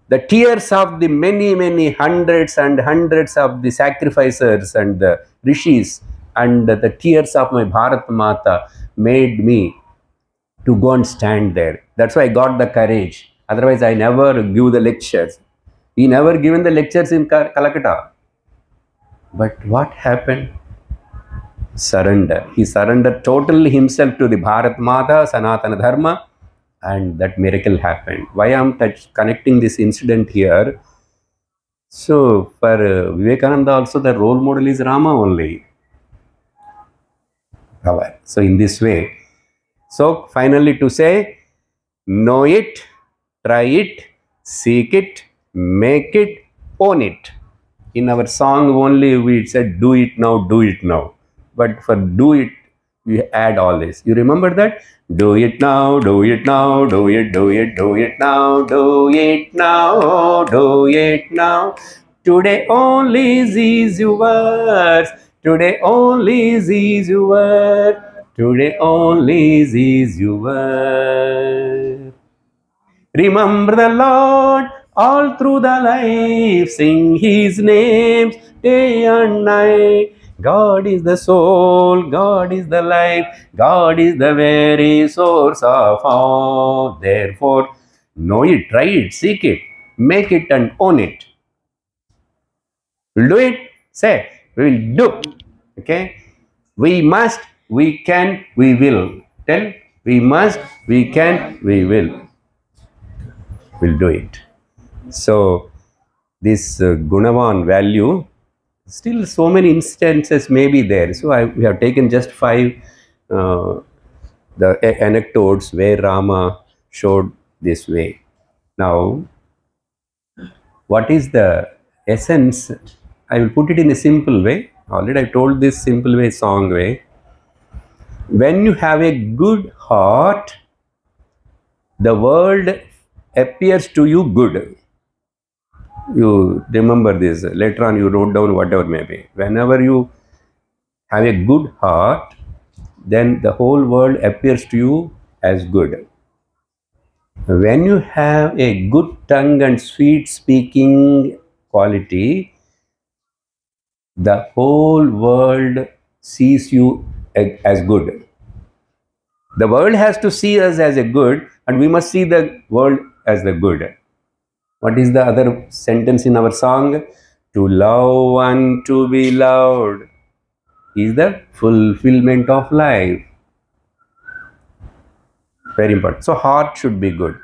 the tears of the many, many hundreds and hundreds of the sacrificers and the rishis and the tears of my Bharat Mata made me to go and stand there. That's why I got the courage. Otherwise, I never give the lectures. He never given the lectures in Calcutta. But what happened? Surrender. He surrendered totally himself to the Bharat Mata, Sanatana Dharma, and that miracle happened. Why I'm connecting this incident here? So for Vivekananda also the role model is Rama only. So in this way, so finally to say, know it, try it, seek it, make it, own it. In our song only we said do it now, do it now. But for do it, we add all this. You remember that? Do it now, do it now, do it, do it, do it now, do it now, do it now. Today only is yours. Today only is yours. Today only is yours. Remember the Lord all through the life. Sing His names day and night. God is the soul, God is the life, God is the very source of all. Therefore, know it, try it, seek it, make it and own it. We'll do it. Say, we will do. Okay? We must, we can, we will. Tell, we must, we can, we will. We'll do it. So, this Gunavan value, Still, so many instances may be there. So we have taken just five uh, anecdotes where Rama showed this way. Now, what is the essence? I will put it in a simple way. Already I told this simple way, song way. When you have a good heart, the world appears to you good. You remember this. Later on, you wrote down whatever may be. Whenever you have a good heart, then the whole world appears to you as good. When you have a good tongue and sweet speaking quality, the whole world sees you as good. The world has to see us as a good, and we must see the world as the good. What is the other sentence in our song? To love and to be loved is the fulfillment of life. Very important. So heart should be good.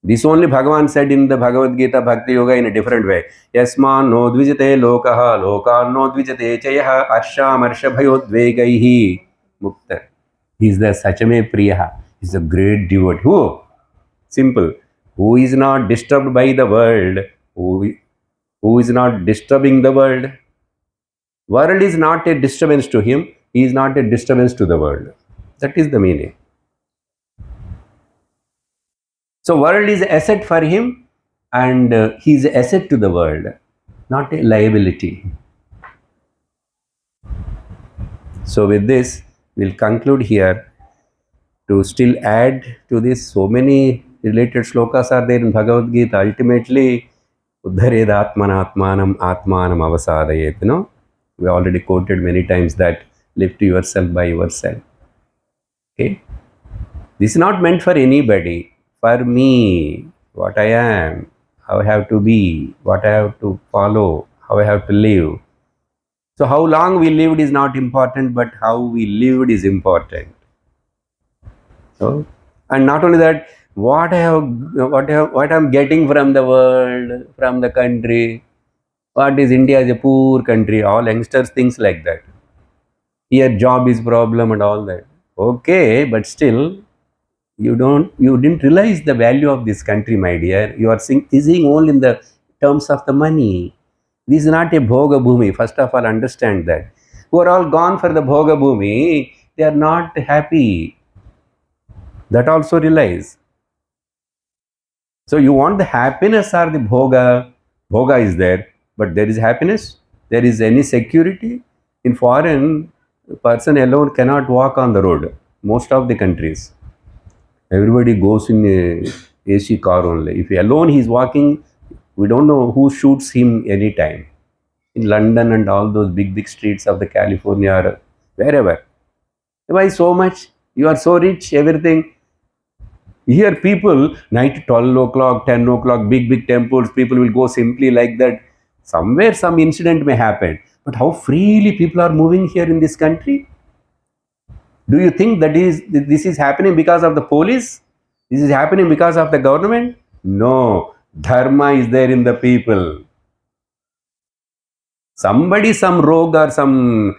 This only Bhagavan said in the Bhagavad Gita Bhakti Yoga in a different way. Yasman no dvijate lokaha lokan no dvijate chayaha arsham arshabhayodvegaihi mukta. He is the Sachame Priyaha. He is a great devotee. Who? Simple. Who is not disturbed by the world? Who is not disturbing the world? World is not a disturbance to him. He is not a disturbance to the world. That is the meaning. So world is asset for him, and he is asset to the world, not a liability. So with this, we'll conclude here. To still add to this, so many related shlokas are there in Bhagavad Gita. Ultimately, Uddhared Atmanatmanam Atmanam Avasadayet. We already quoted many times that lift yourself by yourself. Okay? This is not meant for anybody. For me, what I am, how I have to be, what I have to follow, how I have to live. So how long we lived is not important, but how we lived is important. So, and not only that, what I'm getting from the world, from the country. What is India is a poor country. All youngsters things like that. Here job is problem and all that. Okay, but still you didn't realize the value of this country, my dear. You are seeing only in the terms of the money. This is not a bhoga bhumi. First of all, understand that. Who are all gone for the bhoga bhumi, they are not happy. That also realize. So you want the happiness or the bhoga? Bhoga is there, but there is happiness. There is any security. In foreign, a person alone cannot walk on the road. Most of the countries, everybody goes in a AC car only. If alone he is walking, we don't know who shoots him anytime. In London and all those big streets of the California or wherever. Why so much? You are so rich, everything. Here people, night 12 o'clock, 10 o'clock, big temples, people will go simply like that. Somewhere some incident may happen. But how freely people are moving here in this country? Do you think this is happening because of the police? This is happening because of the government? No. Dharma is there in the people. Somebody, some rogue or some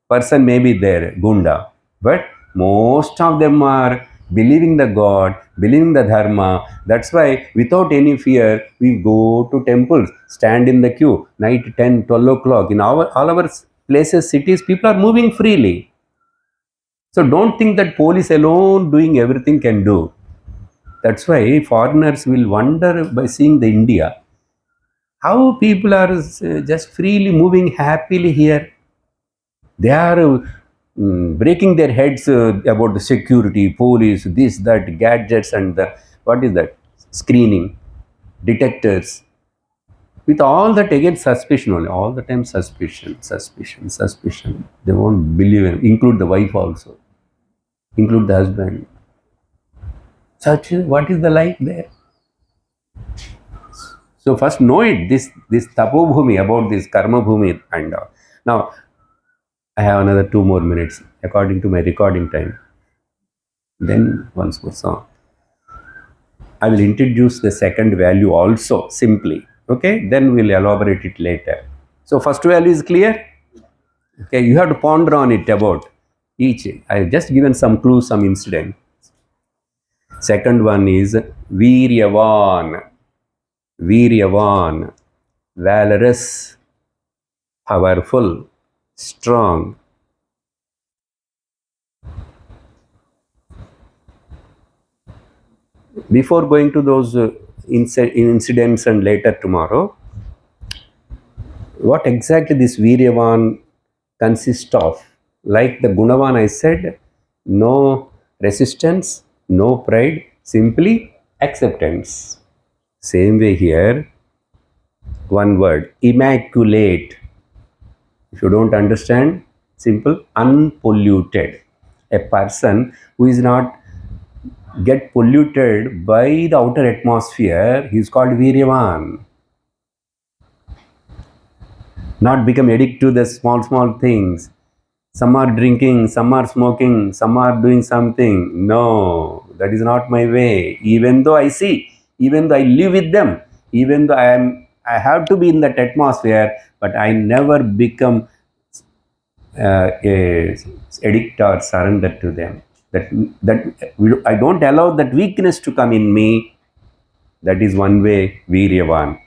person may be there, gunda. But most of them are believing the God, believing the Dharma. That's why without any fear, we go to temples, stand in the queue, night 10, 12 o'clock. In all our places, cities, people are moving freely. So don't think that police alone doing everything can do. That's why foreigners will wonder by seeing the India. How people are just freely moving happily here. They are breaking their heads about the security, police, this, that, gadgets, and the what is that? Screening, detectors. With all that, again, suspicion only. All the time, suspicion. They won't believe it. Include the wife also. Include the husband. Such what is the life there? So first know it. This tapo bhumi about this karma bhumi and now I have another 2 more minutes according to my recording time. Then once more song. I will introduce the second value also simply. Okay, then we'll elaborate it later. So first value is clear. Okay, you have to ponder on it about each. I have just given some clues, some incident. Second one is Viryavan. Viryavan, valorous, powerful, strong. Before going to those incidents and later tomorrow, what exactly this Viryavan consists of? Like the Gunavan I said, no resistance, no pride, simply acceptance. Same way here, one word, immaculate. If you don't understand, simple, unpolluted. A person who is not get polluted by the outer atmosphere, he is called Viryavan. Not become addicted to the small things. Some are drinking, some are smoking, some are doing something. No, that is not my way. Even though I see, even though I live with them, even though I have to be in that atmosphere, but I never become a addict or surrender to them. I don't allow that weakness to come in me. That is one way Viryavan.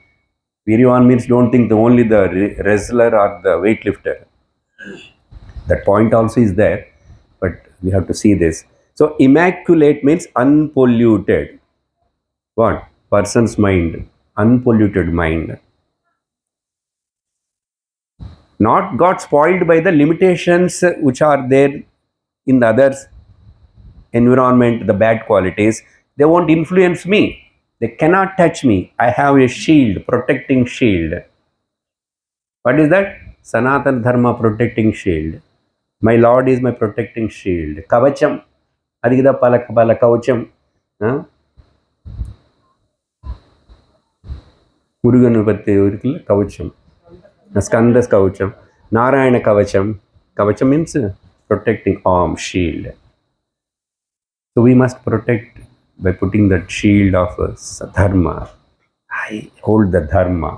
Viryavan means don't think the only the wrestler or the weightlifter. That point also is there, but we have to see this. So immaculate means unpolluted. What? Person's mind, unpolluted mind. Not got spoiled by the limitations which are there in the others environment, the bad qualities. They won't influence me. They cannot touch me. I have a shield, protecting shield. What is that? Sanatana Dharma protecting shield. My Lord is my protecting shield. Kavacham. Adigida pala kavacham. முருகனை பற்றி இருக்குல்ல கவச்சம் Skanda கவச்சம் Narayana கவச்சம் கவச்சம் means protecting arm shield. So we must protect by putting that shield of dharma. I hold the dharma.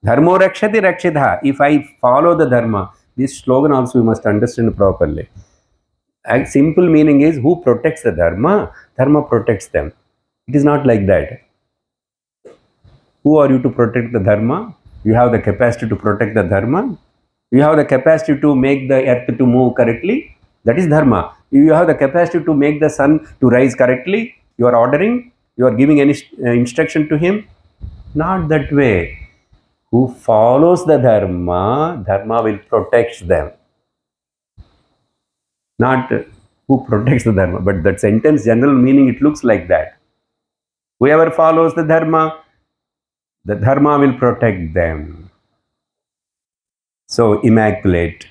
Dharmo rakshati rakshitha. If I follow the dharma, this slogan also we must understand properly. A simple meaning is who protects the dharma, dharma protects them. It is not like that. Who are you to protect the dharma? You have the capacity to protect the dharma. You have the capacity to make the earth to move correctly. That is dharma. You have the capacity to make the sun to rise correctly. You are ordering. You are giving any instruction to him. Not that way. Who follows the dharma, dharma will protect them. Not who protects the dharma, but that sentence general meaning it looks like that. Whoever follows the dharma will protect them. So immaculate.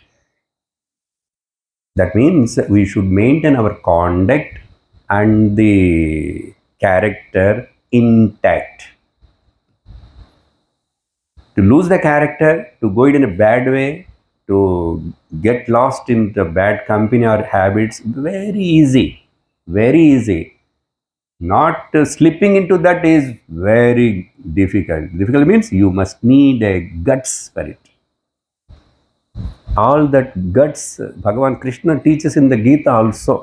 That means we should maintain our conduct and the character intact. To lose the character, to go it in a bad way, to get lost in the bad company or habits, very easy. Very easy. Not slipping into that is very difficult. Difficult means you must need a guts for it. All that guts, Bhagavan Krishna teaches in the Gita also.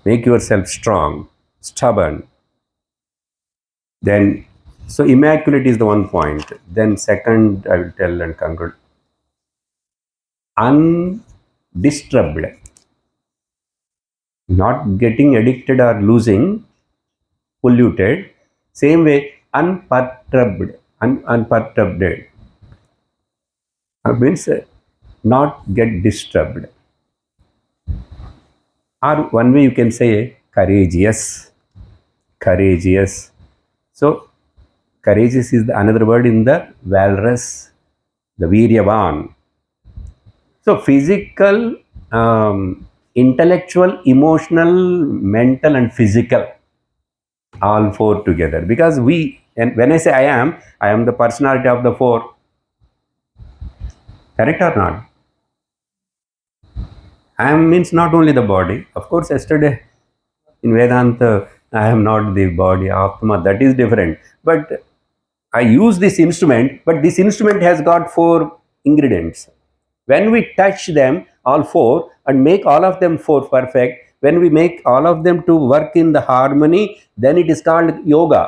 Make yourself strong, stubborn. Then, so immaculate is the one point. Then second, I will tell and conclude. Undisturbed. Not getting addicted or losing, polluted. Same way, unperturbed. Unperturbed. Means not get disturbed. Or one way you can say courageous. Courageous. So courageous is another word in the valorous, the Viryavan. So physical, intellectual, emotional, mental and physical, all four together. Because and when I say I am the personality of the four. Correct or not? I am means not only the body. Of course, yesterday in Vedanta, I am not the body, Atma, that is different. But I use this instrument, but this instrument has got four ingredients. When we touch them, all four, and make all of them four perfect, when we make all of them to work in the harmony, then it is called yoga.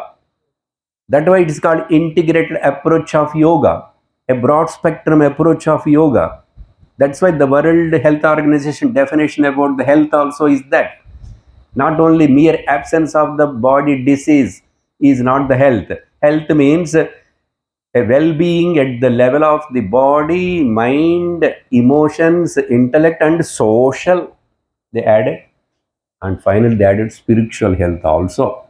That's why it is called integrated approach of yoga, a broad spectrum approach of yoga. That's why the World Health Organization definition about the health also is that not only mere absence of the body disease is not the health. Health means a well-being at the level of the body, mind, emotions, intellect, and social. They added, and finally they added spiritual health also.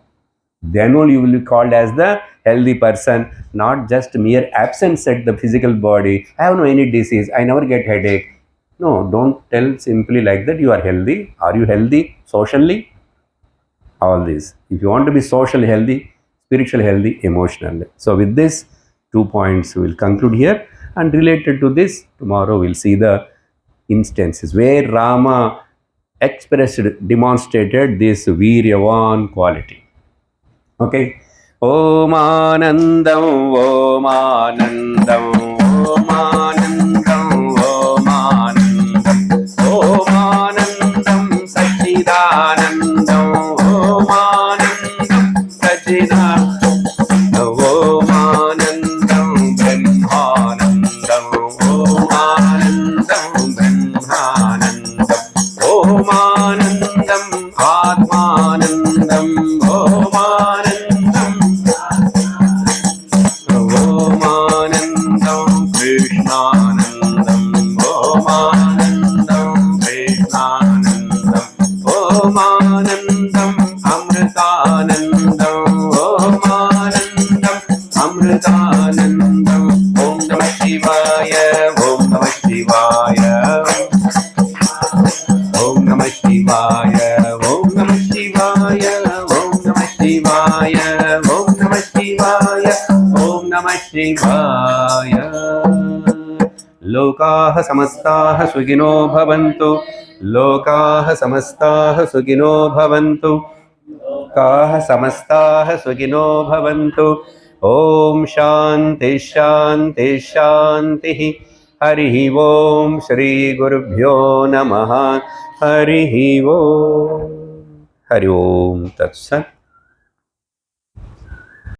Then only you will be called as the healthy person, not just mere absence at the physical body. I have no any disease. I never get headache. No, don't tell simply like that you are healthy. Are you healthy socially? All these. If you want to be socially healthy, spiritually healthy, emotionally. So with this, 2 points we will conclude here. And related to this, tomorrow we'll see the instances where Rama expressed, demonstrated this Viryavan quality. Okay. Om Anandam, Om Anandam, Om Anandam, Om Anandam, Om Anandam, Sachidanandam, Om Anandam, Sachidanandam, Om Anandam, Brahmanandam, Om Anandam, Brahmanandam, Om Anandam, Atmanandam, Om Anandam, Om Anandam, Krishnanandam, Om Anandam, Krishnanandam, Om Anandam, Amritanandam, Om Anandam, Amritanandam, Om Namah Shivaya, Om Namah Shivaya, Om Namah Shivaya, Om Namah Shivaya, Om Namah Shivaya, Om Namah Shivaya, Om Namah Shivaya. Lokaha samastaha sugino bhavantu, Lokaha samastaha sugino bhavantu, Lokaha samastaha sugino bhavantu. Om Shanti Shanti Shanti. Harihi Om Shri Gurubhyo Namaha. Harihi Om. Hari Om Tat Sat.